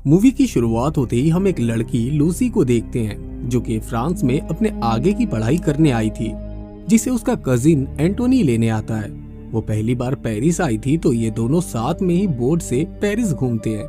Movie की शुरुआत होते ही हम एक लड़की लूसी को देखते हैं जो कि फ्रांस में अपने आगे की पढ़ाई करने आई थी, जिसे उसका कजिन एंटोनी लेने आता है। वो पहली बार पेरिस आई थी तो ये दोनों साथ में ही बोट से पेरिस घूमते हैं।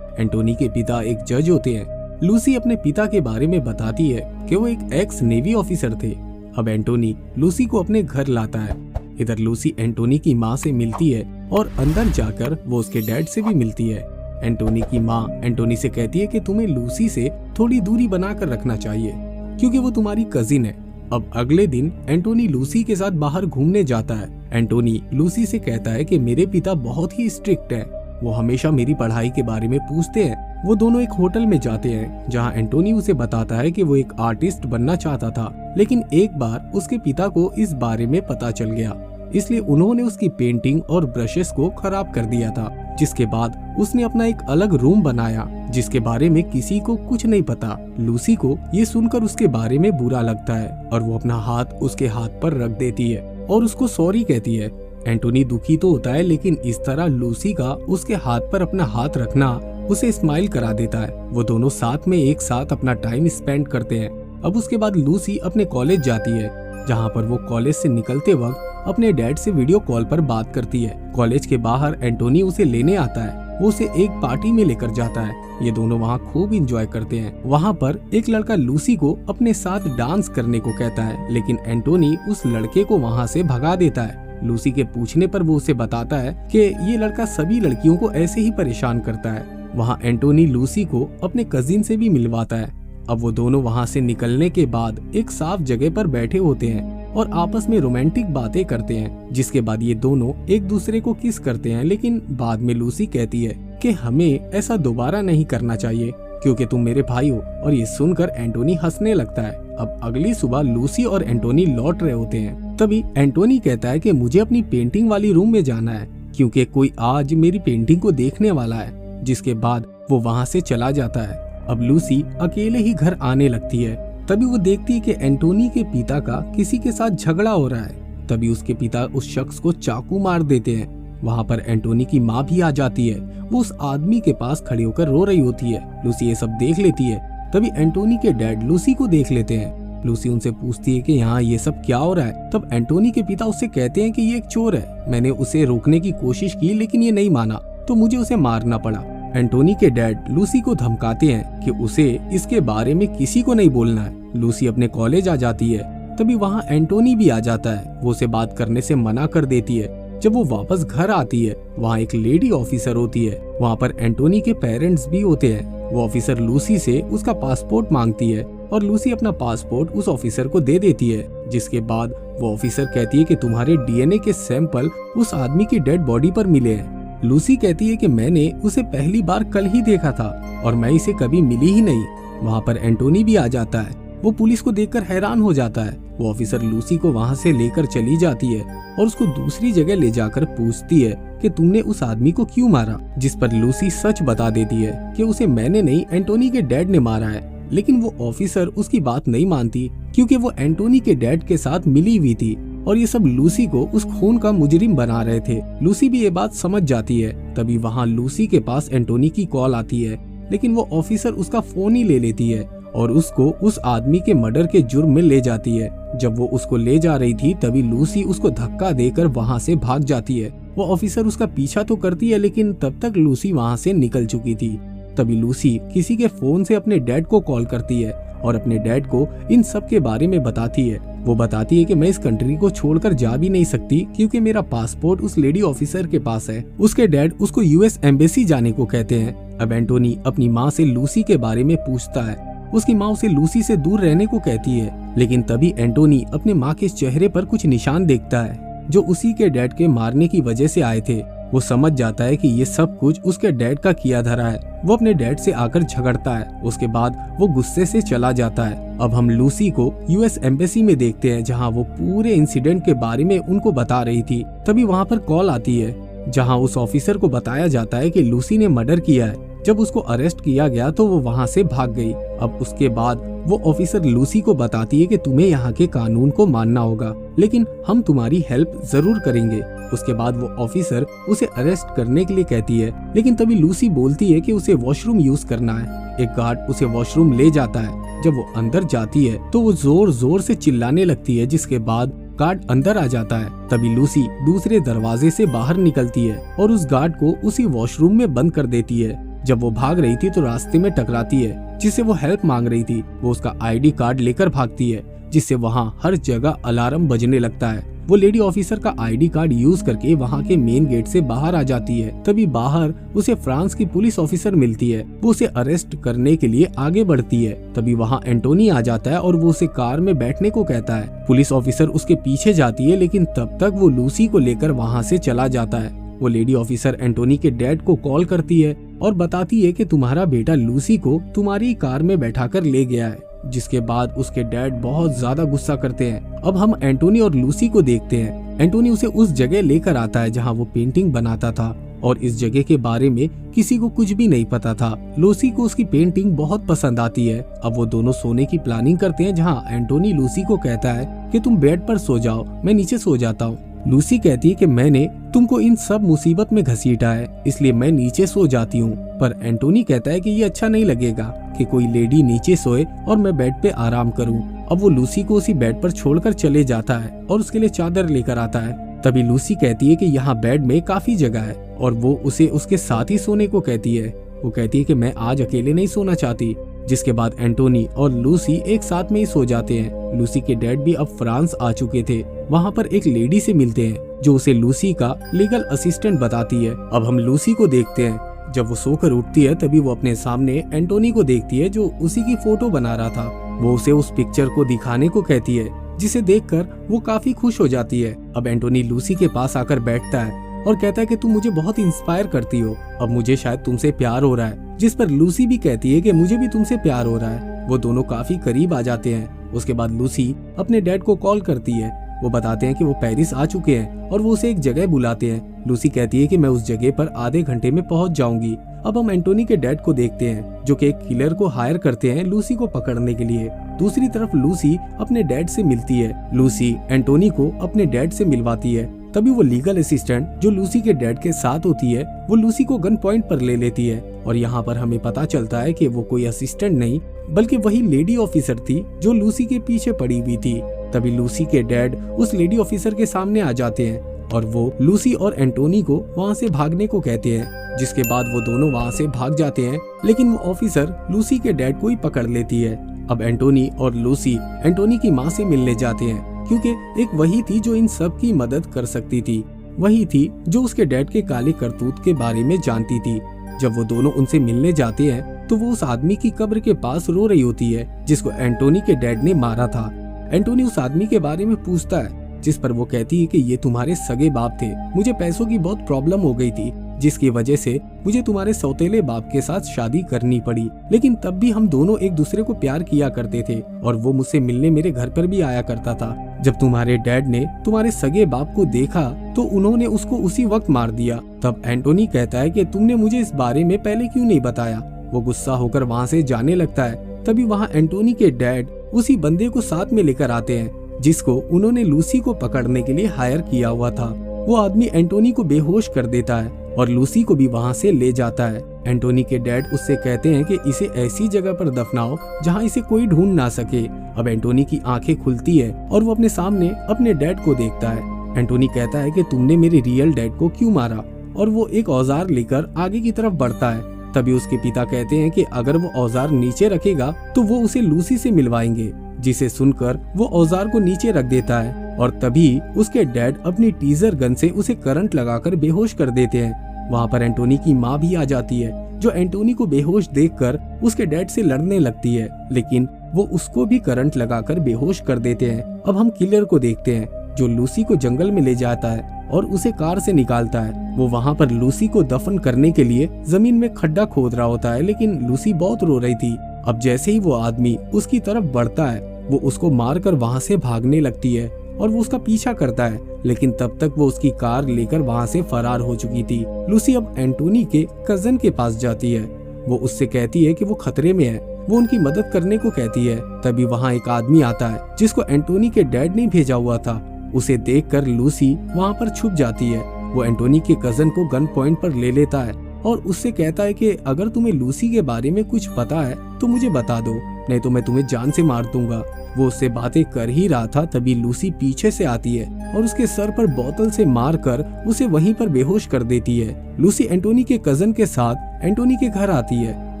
एंटोनी के पिता एक जज होते हैं। लूसी अपने पिता के बारे में बताती है कि वो एक एक्स नेवी ऑफिसर थे। अब एंटोनी लूसी को अपने घर लाता है। इधर लूसी एंटोनी की माँ से मिलती है और अंदर जाकर वो उसके डैड से भी मिलती है। एंटोनी की माँ एंटोनी से कहती है कि तुम्हें लूसी से थोड़ी दूरी बनाकर रखना चाहिए क्योंकि वो तुम्हारी कजिन है। अब अगले दिन एंटोनी लूसी के साथ बाहर घूमने जाता है। एंटोनी लूसी से कहता है कि मेरे पिता बहुत ही स्ट्रिक्ट हैं, वो हमेशा मेरी पढ़ाई के बारे में पूछते हैं। वो दोनों एक होटल में जाते हैं जहां एंटोनी उसे बताता है कि वो एक आर्टिस्ट बनना चाहता था, लेकिन एक बार उसके पिता को इस बारे में पता चल गया, इसलिए उन्होंने उसकी पेंटिंग और ब्रशेस को खराब कर दिया था। जिसके बाद उसने अपना एक अलग रूम बनाया जिसके बारे में किसी को कुछ नहीं पता। लूसी को ये सुनकर उसके बारे में बुरा लगता है और वो अपना हाथ उसके हाथ पर रख देती है और उसको सॉरी कहती है। एंटोनी दुखी तो होता है, लेकिन इस तरह लूसी का उसके हाथ पर अपना हाथ रखना उसे स्माइल करा देता है। वो दोनों साथ में एक साथ अपना टाइम स्पेंड करते हैं। अब उसके बाद लूसी अपने कॉलेज जाती है जहाँ पर वो कॉलेज से निकलते वक्त अपने डैड से वीडियो कॉल पर बात करती है। कॉलेज के बाहर एंटोनी उसे लेने आता है। वो उसे एक पार्टी में लेकर जाता है। ये दोनों वहाँ खूब एंजॉय करते हैं। वहाँ पर एक लड़का लूसी को अपने साथ डांस करने को कहता है, लेकिन एंटोनी उस लड़के को वहाँ से भगा देता है। लूसी के पूछने पर वो उसे बताता है कि ये लड़का सभी लड़कियों को ऐसे ही परेशान करता है। वहाँ एंटोनी लूसी को अपने कजिन से भी मिलवाता है। अब वो दोनों वहाँ से निकलने के बाद एक साफ जगह पर बैठे होते हैं और आपस में रोमांटिक बातें करते हैं, जिसके बाद ये दोनों एक दूसरे को किस करते हैं। लेकिन बाद में लूसी कहती है कि हमें ऐसा दोबारा नहीं करना चाहिए क्योंकि तुम मेरे भाई हो, और ये सुनकर एंटोनी हंसने लगता है। अब अगली सुबह लूसी और एंटोनी लौट रहे होते हैं। तभी एंटोनी कहता है कि मुझे अपनी पेंटिंग वाली रूम में जाना है क्योंकि कोई आज मेरी पेंटिंग को देखने वाला है। जिसके बाद वो वहाँ से चला जाता है। अब लूसी अकेले ही घर आने लगती है। तभी वो देखती है कि एंटोनी के पिता का किसी के साथ झगड़ा हो रहा है। तभी उसके पिता उस शख्स को चाकू मार देते हैं। वहाँ पर एंटोनी की माँ भी आ जाती है। वो उस आदमी के पास खड़ी होकर रो रही होती है। लूसी ये सब देख लेती है। तभी एंटोनी के डैड लूसी को देख लेते हैं। लूसी उनसे पूछती है कि यहाँ ये सब क्या हो रहा है। तब एंटोनी के पिता उससे कहते हैं कि ये एक चोर है, मैंने उसे रोकने की कोशिश की लेकिन ये नहीं माना तो मुझे उसे मारना पड़ा। एंटोनी के डैड लूसी को धमकाते हैं कि उसे इसके बारे में किसी को नहीं बोलना है। लूसी अपने कॉलेज आ जाती है। तभी वहाँ एंटोनी भी आ जाता है। वो उसे बात करने से मना कर देती है। जब वो वापस घर आती है वहाँ एक लेडी ऑफिसर होती है। वहाँ पर एंटोनी के पेरेंट्स भी होते हैं। वो ऑफिसर लूसी से उसका पासपोर्ट मांगती है और लूसी अपना पासपोर्ट उस ऑफिसर को दे देती है। जिसके बाद वो ऑफिसर कहती है कि तुम्हारे डीएनए के सैंपल उस आदमी की डेड बॉडी पर मिले हैं। लूसी कहती है कि मैंने उसे पहली बार कल ही देखा था और मैं इसे कभी मिली ही नहीं। वहाँ पर एंटोनी भी आ जाता है। वो पुलिस को देखकर हैरान हो जाता है। वो ऑफिसर लूसी को वहाँ से लेकर चली जाती है और उसको दूसरी जगह ले जाकर पूछती है कि तुमने उस आदमी को क्यों मारा। जिस पर लूसी सच बता देती है कि उसे मैंने नहीं, एंटोनी के डैड ने मारा है। लेकिन वो ऑफिसर उसकी बात नहीं मानती क्योंकि वो एंटोनी के डैड के साथ मिली हुई थी और ये सब लूसी को उस खून का मुजरिम बना रहे थे। लूसी भी ये बात समझ जाती है। तभी वहाँ लूसी के पास एंटोनी की कॉल आती है, लेकिन वो ऑफिसर उसका फोन ही ले लेती है और उसको उस आदमी के मर्डर के जुर्म में ले जाती है। जब वो उसको ले जा रही थी तभी लूसी उसको धक्का देकर वहाँ से भाग जाती है। वो ऑफिसर उसका पीछा तो करती है, लेकिन तब तक लूसी वहाँ से निकल चुकी थी। तभी लूसी किसी के फोन से अपने डैड को कॉल करती है और अपने डैड को इन सब के बारे में बताती है। वो बताती है कि मैं इस कंट्री को छोड़कर जा भी नहीं सकती क्योंकि मेरा पासपोर्ट उस लेडी ऑफिसर के पास है। उसके डैड उसको यूएस एम्बेसी जाने को कहते हैं। अब एंटोनी अपनी माँ से लूसी के बारे में पूछता है। उसकी माँ उसे लूसी से दूर रहने को कहती है, लेकिन तभी एंटोनी अपने माँ के चेहरे पर कुछ निशान देखता है जो उसी के डैड के मारने की वजह से आए थे। वो समझ जाता है कि ये सब कुछ उसके डैड का किया धरा है। वो अपने डैड से आकर झगड़ता है। उसके बाद वो गुस्से से चला जाता है। अब हम लूसी को यूएस एम्बेसी में देखते हैं जहां वो पूरे इंसिडेंट के बारे में उनको बता रही थी। तभी वहां पर कॉल आती है जहां उस ऑफिसर को बताया जाता है कि लूसी ने मर्डर किया है। जब उसको अरेस्ट किया गया तो वो वहाँ से भाग गई। अब उसके बाद वो ऑफिसर लूसी को बताती है कि तुम्हें यहाँ के कानून को मानना होगा, लेकिन हम तुम्हारी हेल्प जरूर करेंगे। उसके बाद वो ऑफिसर उसे अरेस्ट करने के लिए कहती है, लेकिन तभी लूसी बोलती है कि उसे वॉशरूम यूज करना है। एक गार्ड उसे वॉशरूम ले जाता है। जब वो अंदर जाती है तो वो जोर जोर से चिल्लाने लगती है, जिसके बाद गार्ड अंदर आ जाता है। तभी लूसी दूसरे दरवाजे से बाहर निकलती है और उस गार्ड को उसी वॉशरूम में बंद कर देती है। जब वो भाग रही थी तो रास्ते में टकराती है, जिससे वो हेल्प मांग रही थी। वो उसका आईडी कार्ड लेकर भागती है, जिससे वहाँ हर जगह अलार्म बजने लगता है। वो लेडी ऑफिसर का आईडी कार्ड यूज करके वहाँ के मेन गेट से बाहर आ जाती है। तभी बाहर उसे फ्रांस की पुलिस ऑफिसर मिलती है। वो उसे अरेस्ट करने के लिए आगे बढ़ती है। तभी वहाँ एंटोनी आ जाता है और वो उसे कार में बैठने को कहता है। पुलिस ऑफिसर उसके पीछे जाती है, लेकिन तब तक वो लूसी को लेकर वहाँ से चला जाता है। वो लेडी ऑफिसर एंटोनी के डैड को कॉल करती है और बताती है कि तुम्हारा बेटा लूसी को तुम्हारी कार में बैठाकर ले गया है, जिसके बाद उसके डैड बहुत ज्यादा गुस्सा करते हैं। अब हम एंटोनी और लूसी को देखते हैं। एंटोनी उसे उस जगह लेकर आता है जहां वो पेंटिंग बनाता था और इस जगह के बारे में किसी को कुछ भी नहीं पता था। लूसी को उसकी पेंटिंग बहुत पसंद आती है। अब वो दोनों सोने की प्लानिंग करते हैं, जहां एंटोनी लूसी को कहता है कि तुम बेड पर सो जाओ, मैं नीचे सो जाता हूँ। लूसी कहती है कि मैंने तुमको इन सब मुसीबत में घसीटा है, इसलिए मैं नीचे सो जाती हूँ। पर एंटोनी कहता है कि ये अच्छा नहीं लगेगा कि कोई लेडी नीचे सोए और मैं बेड पे आराम करूँ। अब वो लूसी को उसी बेड पर छोड़कर चले जाता है और उसके लिए चादर लेकर आता है। तभी लूसी कहती है कि यहाँ बेड में काफी जगह है और वो उसे उसके साथ ही सोने को कहती है। वो कहती है कि मैं आज अकेले नहीं सोना चाहती, जिसके बाद एंटोनी और लूसी एक साथ में ही सो जाते हैं। लूसी के डैड भी अब फ्रांस आ चुके थे। वहाँ पर एक लेडी से मिलते हैं जो उसे लूसी का लीगल असिस्टेंट बताती है। अब हम लूसी को देखते हैं। जब वो सोकर उठती है तभी वो अपने सामने एंटोनी को देखती है, जो उसी की फोटो बना रहा था। वो उसे उस पिक्चर को दिखाने को कहती है, जिसे देखकर वो काफी खुश हो जाती है। अब एंटोनी लूसी के पास आकर बैठता है और कहता है कि तुम मुझे बहुत इंस्पायर करती हो, अब मुझे शायद तुमसे प्यार हो रहा है। जिस पर लूसी भी कहती है कि मुझे भी तुमसे प्यार हो रहा है। वो दोनों काफी करीब आ जाते हैं। उसके बाद लूसी अपने डैड को कॉल करती है। वो बताते हैं कि वो पेरिस आ चुके हैं और वो उसे एक जगह बुलाते हैं। लूसी कहती है कि मैं उस जगह पर आधे घंटे में पहुंच जाऊंगी। अब हम एंटोनी के डैड को देखते हैं, जो कि एक किलर को हायर करते हैं लूसी को पकड़ने के लिए। दूसरी तरफ लूसी अपने डैड से मिलती है। लूसी एंटोनी को अपने डैड से मिलवाती है। तभी वो लीगल असिस्टेंट जो लूसी के डैड के साथ होती है, वो लूसी को गन पॉइंट पर ले लेती है। और यहाँ पर हमें पता चलता है कि वो कोई असिस्टेंट नहीं बल्कि वही लेडी ऑफिसर थी जो लूसी के पीछे पड़ी हुई थी। तभी लूसी के डैड उस लेडी ऑफिसर के सामने आ जाते हैं और वो लूसी और एंटोनी को वहाँ से भागने को कहते हैं, जिसके बाद वो दोनों वहाँ से भाग जाते हैं। लेकिन वो ऑफिसर लूसी के डैड को ही पकड़ लेती है। अब एंटोनी और लूसी एंटोनी की माँ से मिलने जाते हैं, क्योंकि एक वही थी जो इन सब की मदद कर सकती थी। वही थी जो उसके डैड के काले करतूत के बारे में जानती थी। जब वो दोनों उनसे मिलने जाते हैं तो वो उस आदमी की कब्र के पास रो रही होती है, जिसको एंटोनी के डैड ने मारा था। एंटोनी उस आदमी के बारे में पूछता है, जिस पर वो कहती है कि ये तुम्हारे सगे बाप थे। मुझे पैसों की बहुत प्रॉब्लम हो गई थी, जिसकी वजह से मुझे तुम्हारे सौतेले बाप के साथ शादी करनी पड़ी। लेकिन तब भी हम दोनों एक दूसरे को प्यार किया करते थे और वो मुझसे मिलने मेरे घर पर भी आया करता था। जब तुम्हारे डैड ने तुम्हारे सगे बाप को देखा तो उन्होंने उसको उसी वक्त मार दिया। तब एंटोनी कहता है कि तुमने मुझे इस बारे में पहले क्यों नहीं बताया। वो गुस्सा होकर वहाँ से जाने लगता है। तभी वहाँ एंटोनी के डैड उसी बंदे को साथ में लेकर आते हैं, जिसको उन्होंने लूसी को पकड़ने के लिए हायर किया हुआ था। वो आदमी एंटोनी को बेहोश कर देता है और लूसी को भी वहाँ से ले जाता है। एंटोनी के डैड उससे कहते हैं कि इसे ऐसी जगह पर दफनाओ जहाँ इसे कोई ढूंढ ना सके। अब एंटोनी की आंखें खुलती है और वो अपने सामने अपने डैड को देखता है। एंटोनी कहता है कि तुमने मेरे रियल डैड को क्यों मारा, और वो एक औजार लेकर आगे की तरफ बढ़ता है। तभी उसके पिता कहते हैं कि अगर वो औजार नीचे रखेगा तो वो उसे लूसी से मिलवाएंगे, जिसे सुनकर वो औजार को नीचे रख देता है। और तभी उसके डैड अपनी टीजर गन से उसे करंट लगाकर बेहोश कर देते हैं। वहाँ पर एंटोनी की माँ भी आ जाती है, जो एंटोनी को बेहोश देखकर उसके डैड से लड़ने लगती है, लेकिन वो उसको भी करंट लगाकर बेहोश कर देते हैं। अब हम किलर को देखते हैं, जो लूसी को जंगल में ले जाता है और उसे कार से निकालता है। वो वहाँ पर लूसी को दफन करने के लिए जमीन में खड्डा खोद रहा होता है, लेकिन लूसी बहुत रो रही थी। अब जैसे ही वो आदमी उसकी तरफ बढ़ता है, वो उसको मारकर वहाँ से भागने लगती है और वो उसका पीछा करता है, लेकिन तब तक वो उसकी कार लेकर वहाँ से फरार हो चुकी थी। लूसी अब एंटोनी के कजन के पास जाती है वो उससे कहती है कि वो खतरे में है, वो उनकी मदद करने को कहती है। तभी वहाँ एक आदमी आता है जिसको एंटोनी के डैड ने भेजा हुआ था। उसे देखकर लूसी वहाँ पर छुप जाती है। वो एंटोनी के कजन को गन पॉइंट पर ले लेता है और उससे कहता है कि अगर तुम्हें लूसी के बारे में कुछ पता है तो मुझे बता दो, नहीं तो मैं तुम्हें जान से मार दूंगा। वो उससे बातें कर ही रहा था, तभी लूसी पीछे से आती है और उसके सर पर बोतल से मारकर उसे वहीं पर बेहोश कर देती है। लूसी एंटोनी के कजन के साथ एंटोनी के घर आती है।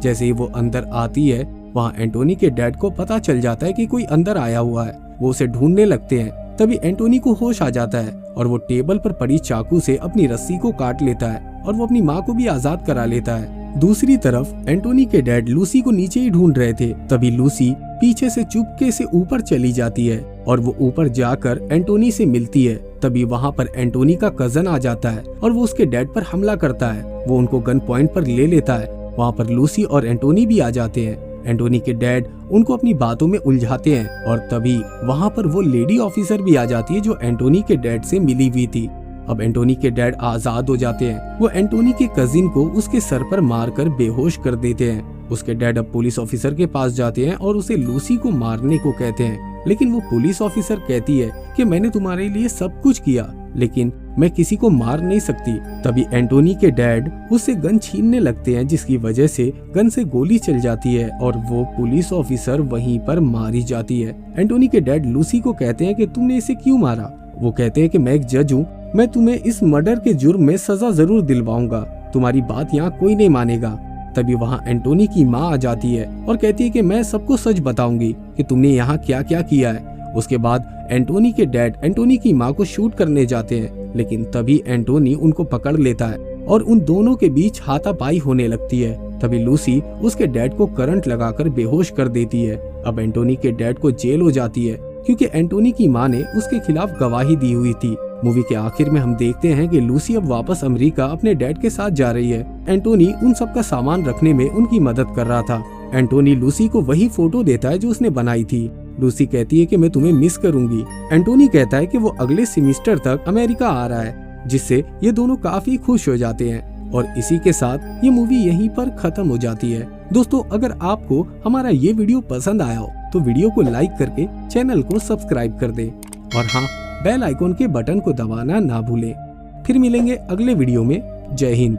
जैसे ही वो अंदर आती है, वहाँ एंटोनी के डैड को पता चल जाता है कि कोई अंदर आया हुआ है। वो उसे ढूंढने लगते हैं। तभी एंटोनी को होश आ जाता है और वो टेबल पर पड़ी चाकू से अपनी रस्सी को काट लेता है और वो अपनी माँ को भी आजाद करा लेता है। दूसरी तरफ एंटोनी के डैड लूसी को नीचे ही ढूंढ रहे थे। तभी लूसी पीछे से चुपके से ऊपर चली जाती है और वो ऊपर जाकर एंटोनी से मिलती है। तभी वहाँ पर एंटोनी का कजन आ जाता है और वो उसके डैड पर हमला करता है। वो उनको गन पॉइंट पर ले लेता है। वहाँ पर लूसी और एंटोनी भी आ जाते हैं। एंटोनी के डैड उनको अपनी बातों में उलझाते हैं और तभी वहाँ पर वो लेडी ऑफिसर भी आ जाती है जो एंटोनी के डैड से मिली हुई थी। अब एंटोनी के डैड आजाद हो जाते हैं। वो एंटोनी के कजिन को उसके सर पर मारकर बेहोश कर देते हैं। उसके डैड अब पुलिस ऑफिसर के पास जाते हैं और उसे लूसी को मारने को कहते हैं, लेकिन वो पुलिस ऑफिसर कहती है कि मैंने तुम्हारे लिए सब कुछ किया, लेकिन मैं किसी को मार नहीं सकती। तभी एंटोनी के डैड उससे गन छीनने लगते हैं, जिसकी वजह से गन से गोली चल जाती है और वो पुलिस ऑफिसर वहीं पर मारी जाती है। एंटोनी के डैड लूसी को कहते हैं कि तुमने इसे क्यों मारा। वो कहते हैं कि मैं एक जज हूँ, मैं तुम्हें इस मर्डर के जुर्म में सजा जरूर दिलवाऊंगा, तुम्हारी बात यहाँ कोई नहीं मानेगा। तभी वहाँ एंटोनी की माँ आ जाती है और कहती है कि मैं सबको सच बताऊंगी कि तुमने यहाँ क्या क्या किया है। उसके बाद एंटोनी के डैड एंटोनी की माँ को शूट करने जाते हैं, लेकिन तभी एंटोनी उनको पकड़ लेता है और उन दोनों के बीच हाथापाई होने लगती है। तभी लूसी उसके डैड को करंट लगाकर बेहोश कर देती है। अब एंटोनी के डैड को जेल हो जाती है क्योंकि एंटोनी की माँ ने उसके खिलाफ गवाही दी हुई थी। मूवी के आखिर में हम देखते हैं कि लूसी अब वापस अमेरिका अपने डैड के साथ जा रही है। एंटोनी उन सब का सामान रखने में उनकी मदद कर रहा था। एंटोनी लूसी को वही फोटो देता है जो उसने बनाई थी। लूसी कहती है कि मैं तुम्हें मिस करूंगी। एंटोनी कहता है कि वो अगले सेमेस्टर तक अमेरिका आ रहा है, जिससे ये दोनों काफी खुश हो जाते हैं। और इसी के साथ ये मूवी यहीं पर खत्म हो जाती है। दोस्तों, अगर आपको हमारा ये वीडियो पसंद आया हो तो वीडियो को लाइक करके चैनल को सब्सक्राइब कर दें और हाँ, बेल आइकॉन के बटन को दबाना ना भूलें। फिर मिलेंगे अगले वीडियो में। जय हिंद।